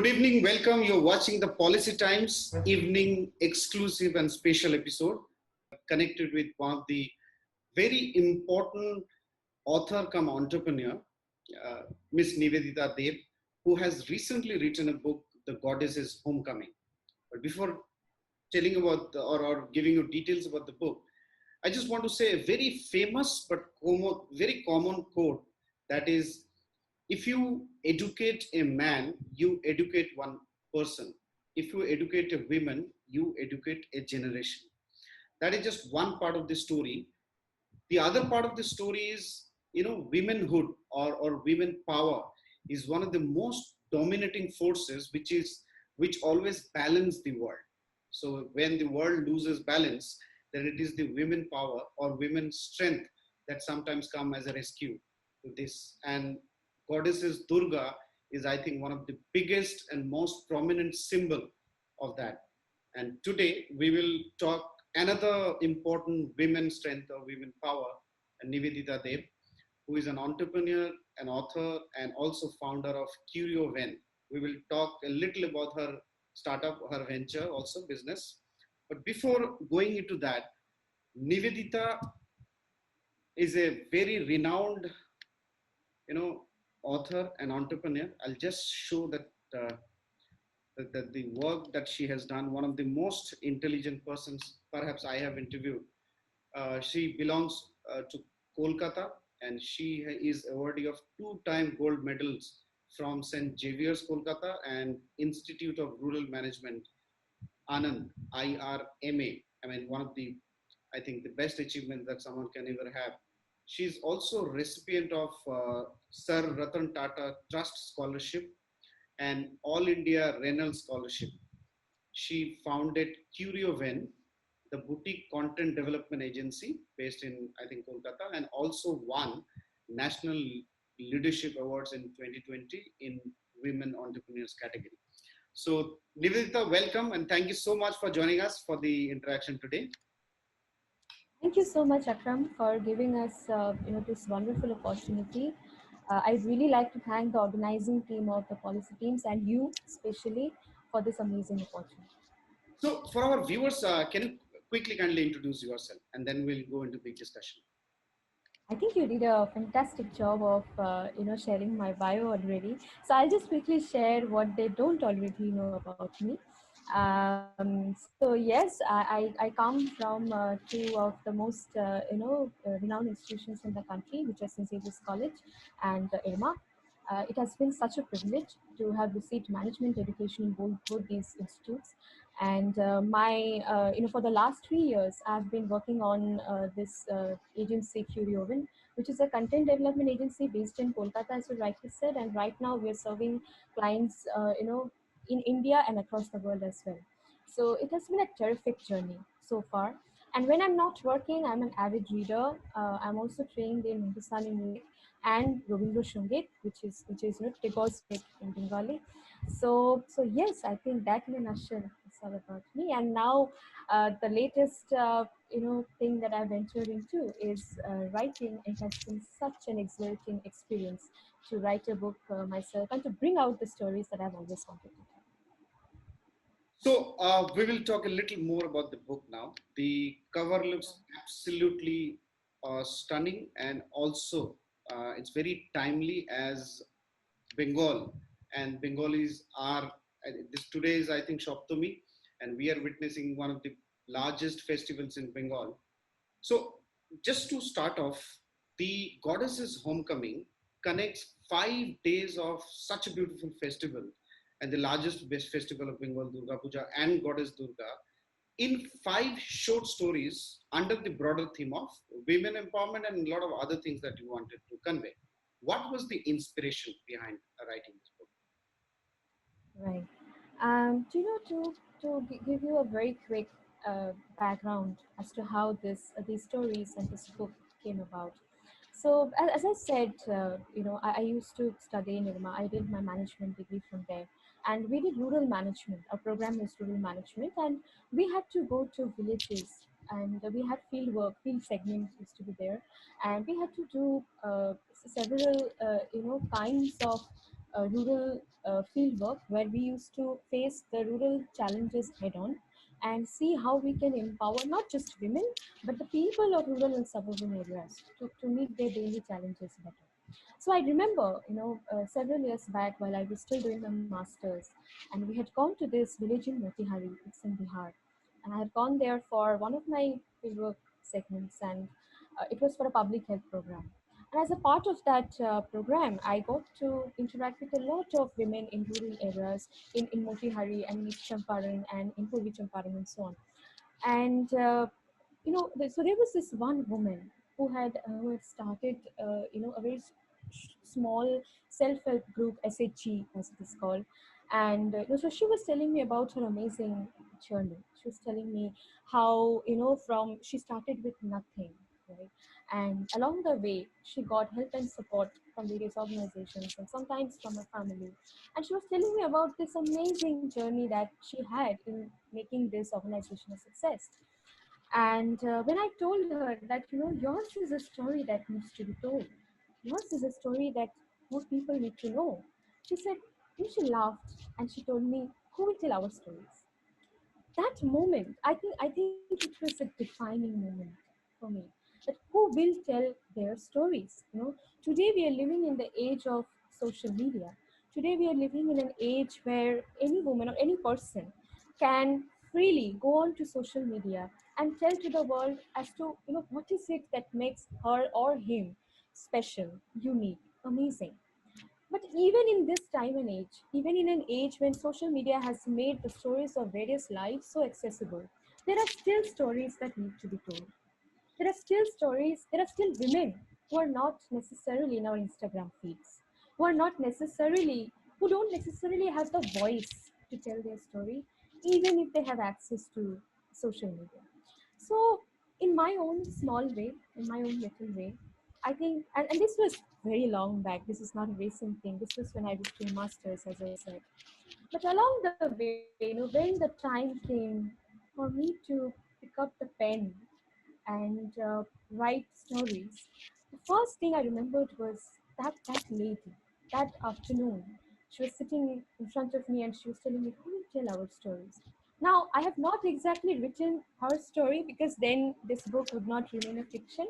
Good evening, welcome. You're watching the Policy Times evening exclusive and special episode. Connected with one of the very important author come entrepreneur, Miss Nibedita Deb, who has recently written a book, The Goddess's Homecoming. But before telling about or giving you details about the book, I just want to say a very famous but very common quote that is, if you educate a man, you educate one person. If you educate a woman, you educate a generation. That is just one part of the story. The other part of the story is, womanhood or women power is one of the most dominating forces, which always balance the world. So when the world loses balance, then it is the women power or women's strength that sometimes come as a rescue to this. And goddesses Durga is, I think, one of the biggest and most prominent symbol of that. And today we will talk another important women strength or women power, Nibedita Deb, who is an entrepreneur, an author, and also founder of Curio Ven. We will talk a little about her startup, her venture, also business. But before going into that, Nibedita is a very renowned, author and entrepreneur. I'll just show that the work that she has done. One of the most intelligent persons, perhaps I have interviewed. She belongs to Kolkata, and she is awardee of 2-time gold medals from St. Xavier's, Kolkata, and Institute of Rural Management, Anand, IRMA. I mean, one of the, I think, the best achievement that someone can ever have. She's also recipient of Sir Ratan Tata Trust Scholarship and All India Reynolds Scholarship. She founded Curio Ven, the boutique content development agency based in, I think, Kolkata, and also won National Leadership Awards in 2020 in Women Entrepreneurs category. So, Nibedita, welcome, and thank you so much for joining us for the interaction today. Thank you so much, Akram, for giving us this wonderful opportunity. I'd really like to thank the organizing team of the policy teams and you especially for this amazing opportunity. So, for our viewers, can you quickly kindly introduce yourself, and then we'll go into big discussion. I think you did a fantastic job of sharing my bio already. So I'll just quickly share what they don't already know about me. So yes, I come from two of the most renowned institutions in the country, which are St. Xavier's College and IRMA. It has been such a privilege to have received management education in both these institutes. And for the last 3 years, I've been working on this agency, Curioven, which is a content development agency based in Kolkata, as you rightly said. And right now, we're serving clients, in India and across the world as well. So it has been a terrific journey so far. And when I'm not working, I'm an avid reader. I'm also trained in Hindustani music and Rabindra Sangeet, which is Tagore's music in Bengali. So yes, I think that in a nutshell is all about me. And now, the latest thing that I've entered into is writing. It has been such an exhilarating experience to write a book myself and to bring out the stories that I've always wanted to tell. So we will talk a little more about the book now. The cover looks absolutely stunning, and also it's very timely as Bengal and Bengalis are. This today is, I think, Shoptami, and we are witnessing one of the largest festivals in Bengal. So just to start off, the Goddess's Homecoming connects 5 days of such a beautiful festival and the largest best festival of Bengal, Durga Puja and Goddess Durga, in 5 short stories under the broader theme of women empowerment and a lot of other things that you wanted to convey. What was the inspiration behind writing this book? Right. Give you a very quick background as to how these stories and this book came about. So as I said, I used to study in IRMA. I did my management degree from there, and we did rural management. Our program was rural management, and we had to go to villages, and we had field work. Field segments used to be there, and we had to do several kinds of rural field work where we used to face the rural challenges head on and see how we can empower not just women but the people of rural and suburban areas to meet their daily challenges better. So I remember, several years back while I was still doing my master's, and we had gone to this village in Motihari, it's in Bihar, and I had gone there for one of my fieldwork segments, and it was for a public health program. And as a part of that program, I got to interact with a lot of women in rural areas in Motihari and in East Champaran and in Purvi Champaran and so on. And so there was this one woman who had started a very small self-help group, SHG as it is called. And so she was telling me about her amazing journey. She was telling me how, from she started with nothing, right? And along the way she got help and support from various organizations and sometimes from her family. And she was telling me about this amazing journey that she had in making this organization a success. And when I told her that, yours is a story that needs to be told, yours is a story that more people need to know, she said, she laughed and she told me, who will tell our stories? That moment, I think it was a defining moment for me. That who will tell their stories? Today we are living in the age of social media. Today we are living in an age where any woman or any person can freely go on to social media and tell to the world as to what is it that makes her or him special, unique, amazing. But even in this time and age, even in an age when social media has made the stories of various lives so accessible, there are still stories that need to be told. There are still stories, there are still women who are not necessarily in our Instagram feeds, who are not necessarily, who don't necessarily have the voice to tell their story, even if they have access to social media. So, in my own small way, in my own little way, I think, and this was very long back, this is not a recent thing, this was when I was doing masters, as I said. But along the way, when the time came for me to pick up the pen and write stories, the first thing I remembered was that lady, that afternoon. She was sitting in front of me and she was telling me, who will tell our stories? Now, I have not exactly written her story because then this book would not remain a fiction,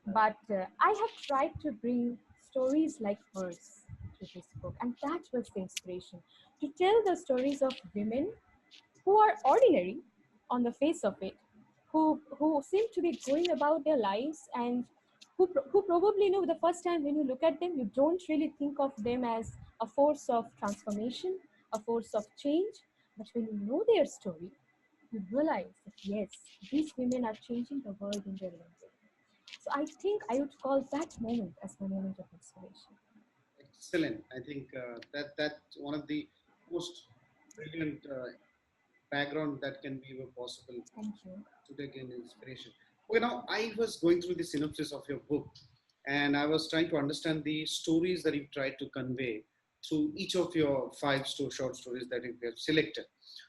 but I have tried to bring stories like hers to this book, and that was the inspiration to tell the stories of women who are ordinary on the face of it, who seem to be going about their lives, and who probably the first time when you look at them, you don't really think of them as a force of transformation, a force of change. But when you know their story, you realize that yes, these women are changing the world in their own way. So I think I would call that moment as my moment of inspiration. Excellent. I think that's one of the most brilliant background that can be possible Thank you. to take in inspiration. Okay, now I was going through the synopsis of your book, and I was trying to understand the stories that you tried to convey through each of your short stories that you have selected.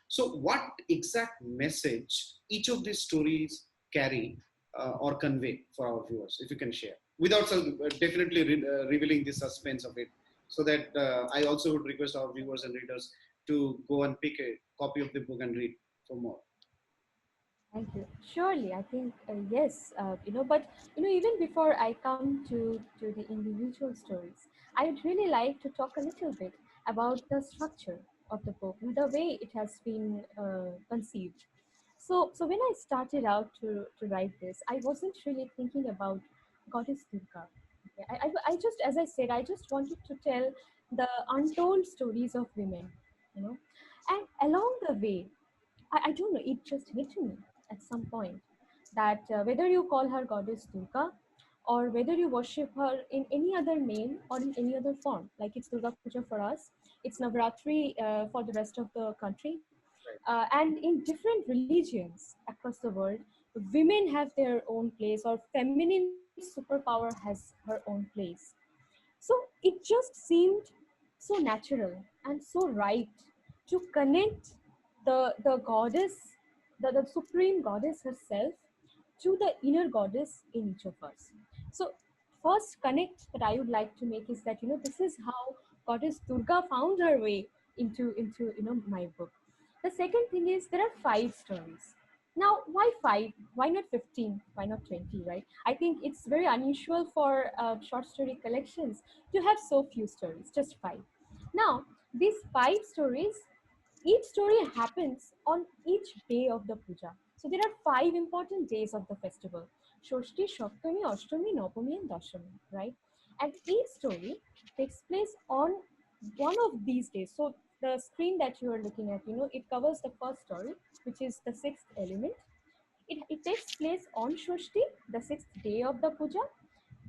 So, what exact message each of these stories carry or convey for our viewers, if you can share, without definitely revealing the suspense of it, so that I also would request our viewers and readers to go and pick a copy of the book and read for more. Thank you. Surely, I think yes. But even before I come to the individual stories, I would really like to talk a little bit about the structure of the book, the way it has been conceived. So when I started out to write this, I wasn't really thinking about Goddess Durga. Okay? I just, as I said, I just wanted to tell the untold stories of women, you know, and along the way, I don't know, it just hit me at some point that whether you call her Goddess Durga or whether you worship her in any other name or in any other form, like it's Durga Puja for us, it's Navratri for the rest of the country, and in different religions across the world, women have their own place, or feminine superpower has her own place. So it just seemed so natural and so right to connect the goddess, the supreme goddess herself, to the inner goddess in each of us. So first connect that I would like to make is that this is how goddess Durga found her way into my book. The second thing is there are five stories. Now, why five? Why not 15? Why not 20? Right? I think it's very unusual for short story collections to have so few stories, just five. Now, these five stories, each story happens on each day of the puja. So there are five important days of the festival: Shoshti, Shoptami, Ashtami, Navami, and Dashami, right? And each story takes place on one of these days. So the screen that you are looking at, it covers the first story, which is the sixth element. It takes place on Shoshti, the sixth day of the puja,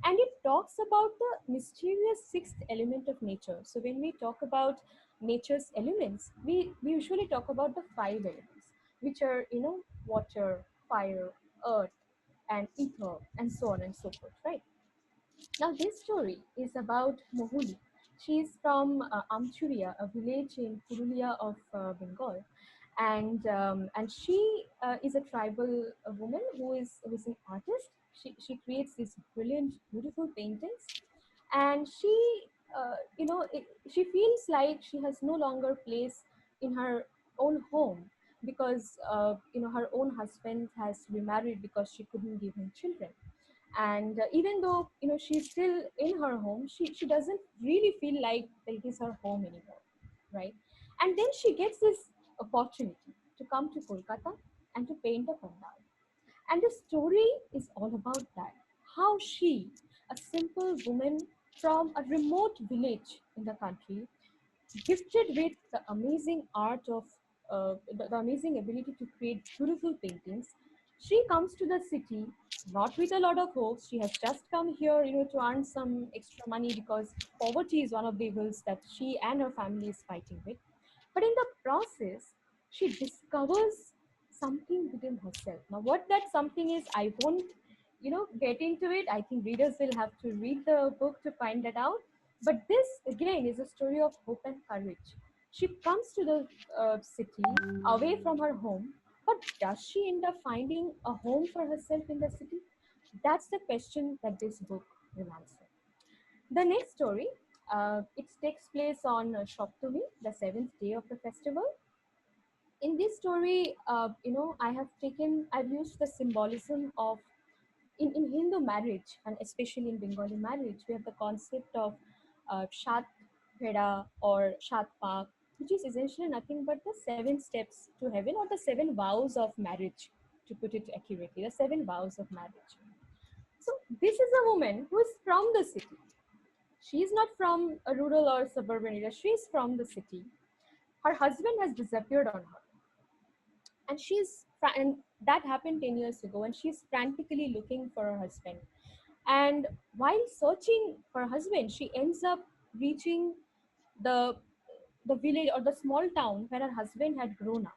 and it talks about the mysterious sixth element of nature. So when we talk about nature's elements, we usually talk about the five elements, which are water, fire, earth, and ether, and so on and so forth, right? Now this story is about Mohuli. She is from Amchuria, a village in Purulia of Bengal, and she is a tribal woman who is an artist. She creates these brilliant, beautiful paintings, and she feels like she has no longer place in her own home because her own husband has remarried because she couldn't give him children. And even though she's still in her home, she doesn't really feel like that it is her home anymore, right? And then she gets this opportunity to come to Kolkata and to paint a pandal. And the story is all about that, how she, a simple woman from a remote village in the country, gifted with the amazing art of the amazing ability to create beautiful paintings, she comes to the city not with a lot of hopes. She has just come here, to earn some extra money because poverty is one of the evils that she and her family is fighting with. But in the process, she discovers something within herself. Now, what that something is, I won't, get into it. I think readers will have to read the book to find that out. But this, again, is a story of hope and courage. She comes to the city away from her home, but does she end up finding a home for herself in the city? That's the question that this book will answer. The next story, it takes place on Shoptami, the seventh day of the festival. In this story, I've used the symbolism of in Hindu marriage, and especially in Bengali marriage, we have the concept of Shat Veda or Shat Pak, which is essentially nothing but the seven steps to heaven or the seven vows of marriage, to put it accurately, the seven vows of marriage. So this is a woman who is from the city. She is not from a rural or suburban area. She is from the city. Her husband has disappeared on her, and that happened 10 years ago, and she's frantically looking for her husband. And while searching for her husband, she ends up reaching the the village or the small town where her husband had grown up.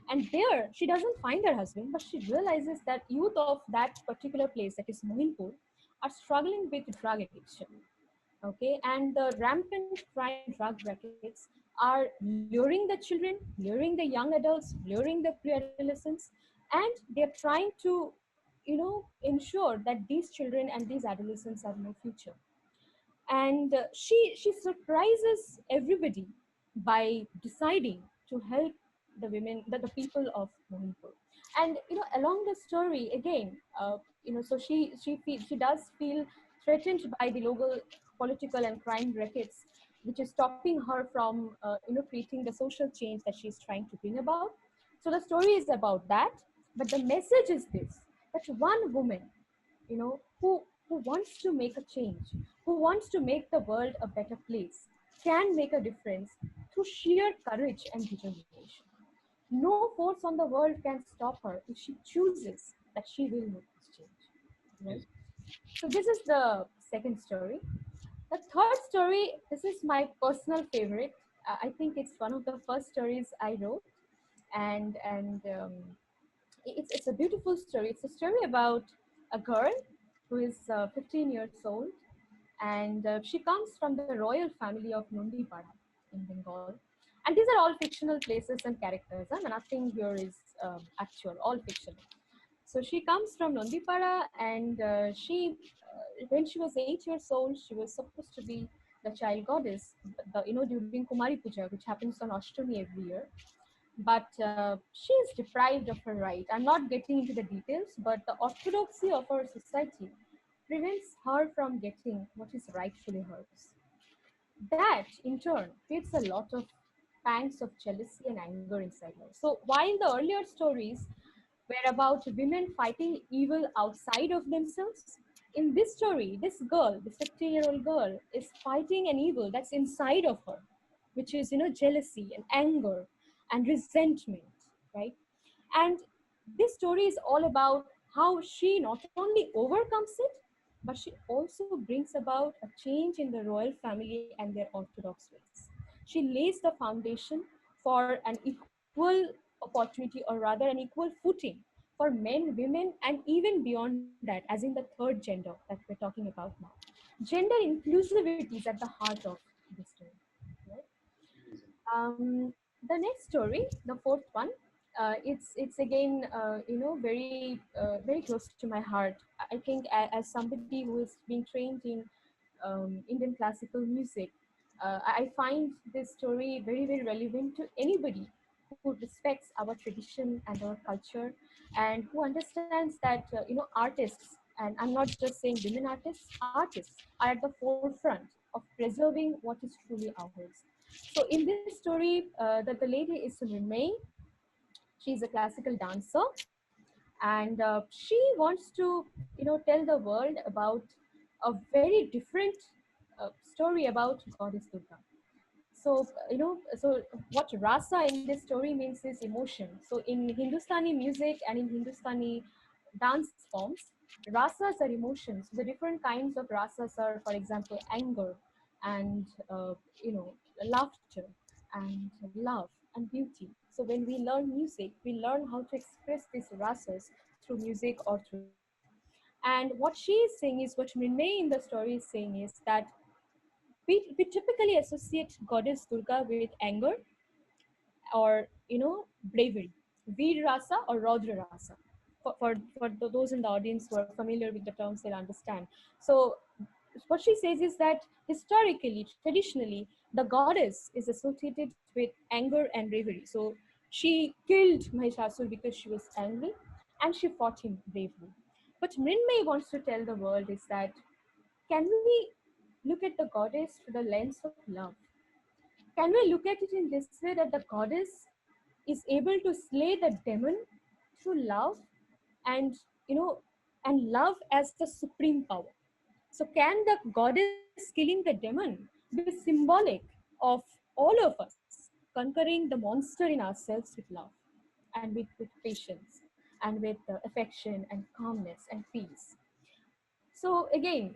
And there she doesn't find her husband, but she realizes that youth of that particular place, that is Mohinpur, are struggling with drug addiction. Okay, and the rampant crime and drug rackets are luring the children, luring the young adults, luring the pre-adolescents, and they're trying to ensure that these children and these adolescents have no future. And she surprises everybody by deciding to help the women, the people of Mohipur. And along the story again, so she does feel threatened by the local political and crime rackets, which is stopping her from creating the social change that she's trying to bring about. So the story is about that, but the message is this: that one woman, who wants to make a change, who wants to make the world a better place, can make a difference through sheer courage and determination. No force on the world can stop her if she chooses that she will make this change, right? So this is the second story. The third story, this is my personal favorite. I think it's one of the first stories I wrote, and it's a beautiful story. It's a story about a girl who is 15 years old, and she comes from the royal family of Nundipara in Bengal. And these are all fictional places and characters. Nothing here is actual, all fictional. So she comes from Nondipara, and when she was 8 years old, she was supposed to be the child goddess. during Kumari Puja, which happens on Ashtami every year. But she is deprived of her right. I'm not getting into the details, but the orthodoxy of our society prevents her from getting what is rightfully hers. That, in turn, creates a lot of pangs of jealousy and anger inside her. So, while the earlier stories were about women fighting evil outside of themselves, in this story, this girl, this 15-year-old girl, is fighting an evil that's inside of her, which is, jealousy and anger and resentment, right? And this story is all about how she not only overcomes it, but she also brings about a change in the royal family and their orthodox ways. She lays the foundation for an equal opportunity, or rather, an equal footing for men, women, and even beyond that, as in the third gender that we're talking about now. Gender inclusivity is at the heart of this story. Right? The next story, the fourth one, it's again very close to my heart. I think as somebody who is being trained in Indian classical music, I find this story very very relevant to anybody who respects our tradition and our culture, and who understands that artists, and I'm not just saying women artists are at the forefront of preserving what is truly ours. So in this story, the lady is Mrinmay. She's a classical dancer, and she wants to, tell the world about a very different story about Goddess Durga. So what rasa in this story means is emotion. So in Hindustani music and in Hindustani dance forms, rasas are emotions. The different kinds of rasas are, for example, anger and laughter and love and beauty. So when we learn music, we learn how to express these rasas through music or through dance. And what she is saying is, what Mrinmay in the story is saying is that we typically associate Goddess Durga with anger or bravery, Veer Rasa or Raudra Rasa. For those in the audience who are familiar with the terms, they'll understand. So what she says is that historically, traditionally, the goddess is associated with anger and bravery. So she killed Mahishasur because she was angry, and she fought him bravely. What Mrinmay wants to tell the world is that, can we look at the goddess through the lens of love? Can we look at it in this way, that the goddess is able to slay the demon through love, and and love as the supreme power? So can the goddess killing the demon be symbolic of all of us conquering the monster in ourselves with love and with patience and with affection and calmness and peace? So again,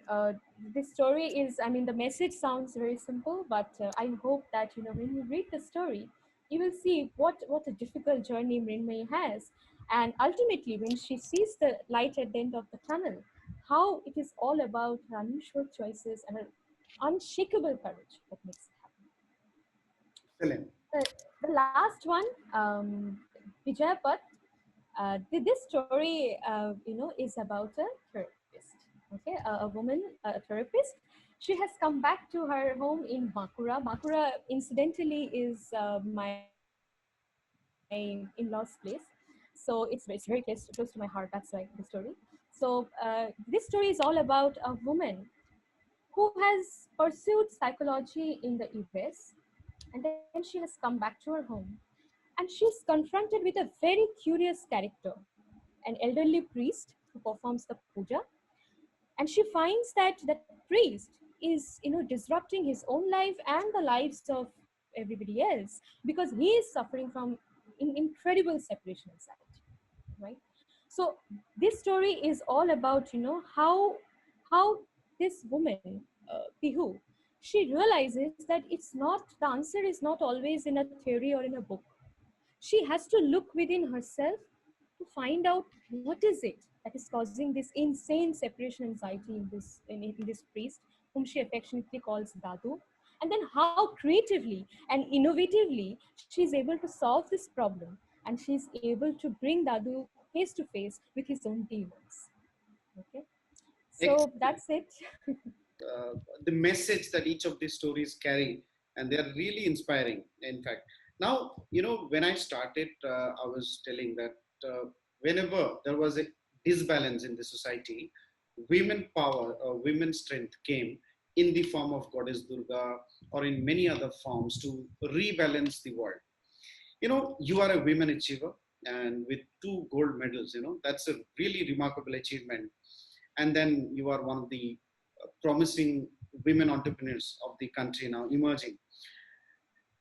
this story is, I mean, the message sounds very simple, but I hope that when you read the story, you will see what a difficult journey Mrinmay has, and ultimately when she sees the light at the end of the tunnel, how it is all about her unusual choices and her unshakable courage that makes it happen. Excellent. The last one, Vijayapat, this story, is about a therapist. Okay, a woman, a therapist. She has come back to her home in Bakura. Bakura, incidentally, is my in-laws' place. So it's very close to my heart. That's why the story. So this story is all about a woman who has pursued psychology in the US, and then she has come back to her home, and she's confronted with a very curious character, an elderly priest who performs the puja, and she finds that that priest is disrupting his own life and the lives of everybody else, because he is suffering from incredible separation anxiety, right? So this story is all about how this woman, Pihu, she realizes that it's not, the answer is not always in a theory or in a book. She has to look within herself to find out what is it that is causing this insane separation anxiety in this priest, whom she affectionately calls Dadu, and then how creatively and innovatively she's able to solve this problem, and she's able to bring Dadu face to face with his own demons. Okay, so Excellent. that's it. The message that each of these stories carry and they're really inspiring. In fact, now, when I started, I was telling that whenever there was a disbalance in the society, women power or women's strength came in the form of goddess Durga, or in many other forms, to rebalance the world. You are a women achiever, and with two gold medals, that's a really remarkable achievement. And then you are one of the promising women entrepreneurs of the country now emerging.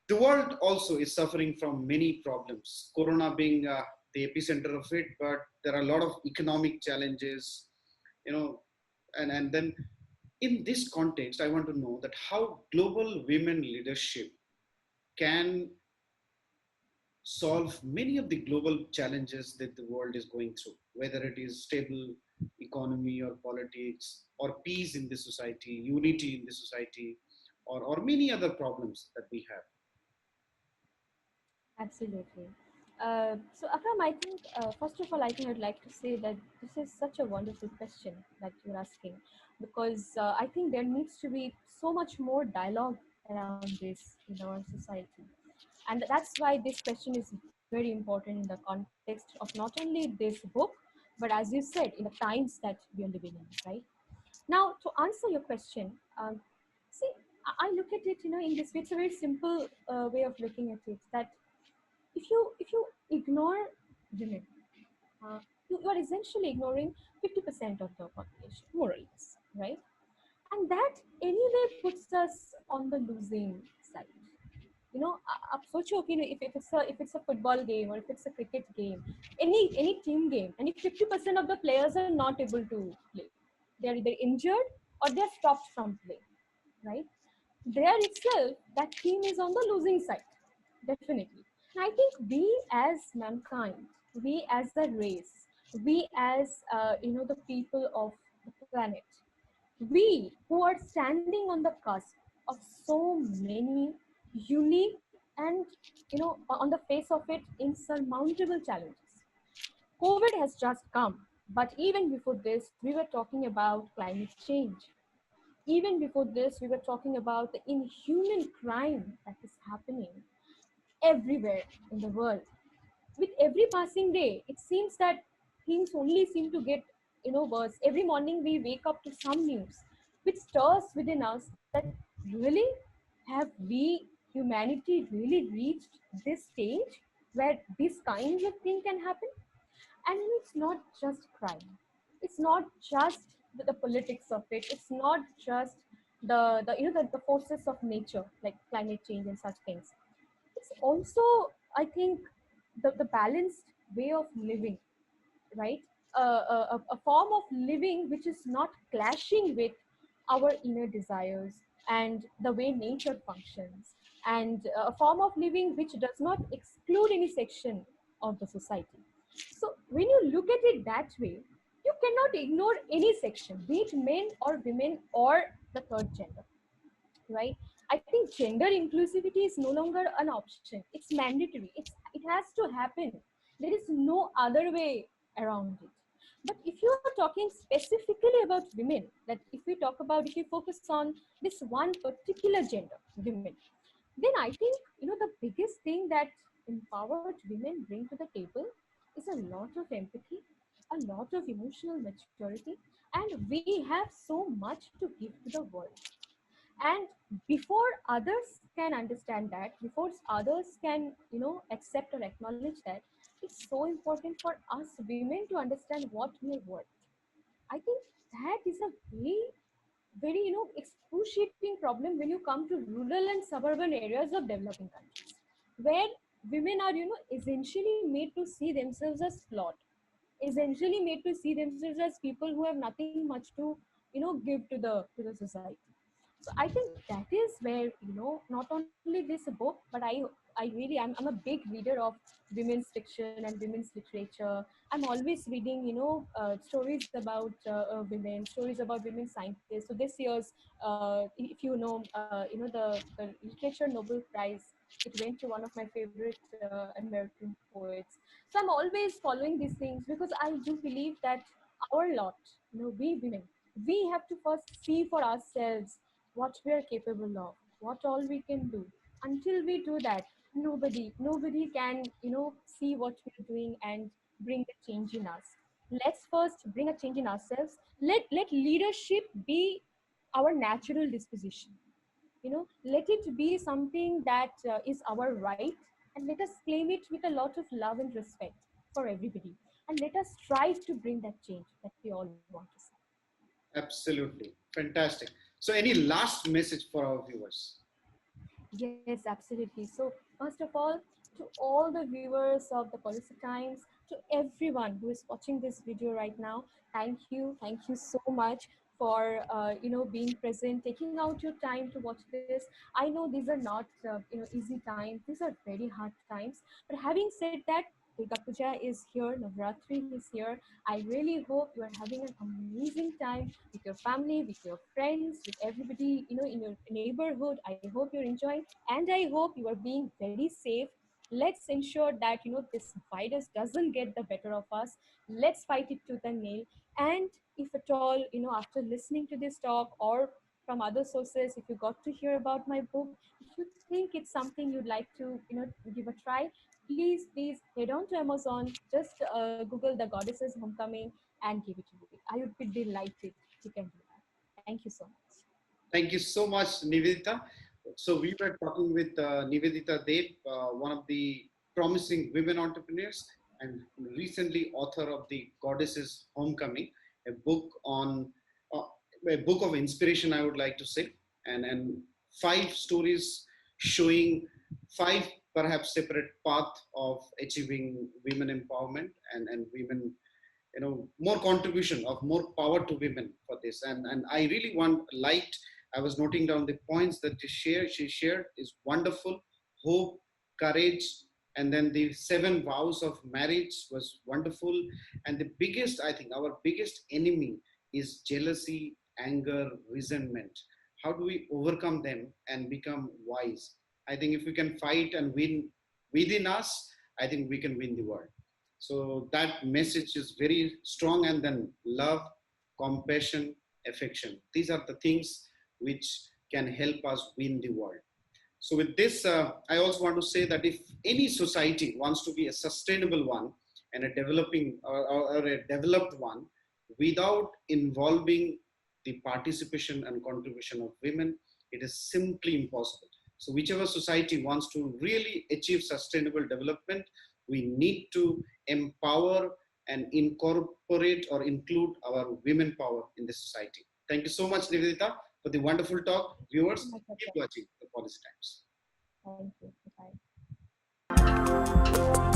The world also is suffering from many problems, corona being the epicenter of it, but there are a lot of economic challenges, you know, and then in this context, I want to know that how global women leadership can solve many of the global challenges that the world is going through, whether it is stable economy or politics or peace in the society, unity in the society, or many other problems that we have. Absolutely. So, Akram, I think, first of all, I think I'd like to say that this is such a wonderful question that you're asking, because I think there needs to be so much more dialogue around this in our society. And that's why this question is very important in the context of not only this book, but as you said, in the times that we are living in, right? Now, to answer your question, see, I look at it, in this way. It's a very simple way of looking at it. That if you ignore women, you are essentially ignoring 50% of the population, more or less, right? And that anyway puts us on the losing side. आप सोचो कि if it's a football game or if it's a cricket game, any team game, and if 50% of the players are not able to play, they are either injured or they are stopped from playing, right? There itself, that team is on the losing side, definitely. And I think we as mankind, we as the race, we as the people of the planet, we who are standing on the cusp of so many unique and, on the face of it, insurmountable challenges. COVID has just come, but even before this, we were talking about climate change. Even before this, we were talking about the inhuman crime that is happening everywhere in the world. With every passing day, it seems that things only seem to get, worse. Every morning we wake up to some news which stirs within us that really, have we, humanity, really reached this stage where these kinds of things can happen? And it's not just crime, it's not just the politics of it, it's not just the forces of nature like climate change and such things. It's also, I think, the balanced way of living, right? A form of living which is not clashing with our inner desires and the way nature functions, and a form of living which does not exclude any section of the society. So when you look at it that way, you cannot ignore any section, be it men or women or the third gender, right? I think gender inclusivity is no longer an option, it's mandatory, it has to happen. There is no other way around it. But if you are talking specifically about women, that if you focus on this one particular gender, women, then I think, the biggest thing that empowered women bring to the table is a lot of empathy, a lot of emotional maturity, and we have so much to give to the world. And before others can understand that, before others can, accept or acknowledge that, it's so important for us women to understand what we are worth. I think that is a very, excruciating problem when you come to rural and suburban areas of developing countries, where women are, essentially made to see themselves as flawed, essentially made to see themselves as people who have nothing much to, give to the society. So I think that is where, not only this book, but I'm a big reader of women's fiction and women's literature. I'm always reading, stories about women, stories about women scientists. So this year's, if you know, the literature Nobel Prize, it went to one of my favorite American poets. So I'm always following these things because I do believe that our lot, we women, we have to first see for ourselves what we are capable of, what all we can do. Until we do that, nobody can, see what we're doing and bring the change in us. Let's first bring a change in ourselves. Let leadership be our natural disposition. Let it be something that is our right, and let us claim it with a lot of love and respect for everybody, and let us strive to bring that change that we all want to see. Absolutely. Fantastic. So, any last message for our viewers? Yes, absolutely. So, first of all, to all the viewers of the Policy Times, to everyone who is watching this video right now, thank you so much for being present, taking out your time to watch this. I know these are not easy times; these are very hard times. But having said that, Durga Puja is here, Navratri is here. I really hope you are having an amazing time with your family, with your friends, with everybody, in your neighborhood. I hope you're enjoying, and I hope you are being very safe. Let's ensure that, this virus doesn't get the better of us. Let's fight it tooth and nail. And if at all, after listening to this talk or from other sources, if you got to hear about my book, if you think it's something you'd like to, give a try, please head on to Amazon. Just Google The Goddess's Homecoming and give it a read. I would be delighted if you can do that. Thank you so much. Thank you so much, Nibedita. So we were talking with Nibedita Deb, one of the promising women entrepreneurs and recently author of The Goddess's Homecoming, a book on uh, a book of inspiration, I would like to say, and 5 stories showing 5 perhaps separate path of achieving women empowerment and women, more contribution of more power to women for this. And I really liked, I was noting down the points that she shared is wonderful. Hope, courage, and then the 7 vows of marriage was wonderful. And the biggest, I think our biggest enemy is jealousy, anger, resentment. How do we overcome them and become wise? I think if we can fight and win within us, I think we can win the world. So that message is very strong. And then love, compassion, affection. These are the things which can help us win the world. So with this, I also want to say that if any society wants to be a sustainable one and a developing or a developed one without involving the participation and contribution of women, it is simply impossible. So whichever society wants to really achieve sustainable development, we need to empower and incorporate or include our women power in the society. Thank you so much, Nibedita, for the wonderful talk. Viewers, keep watching the Policy Times. Thank you. Bye.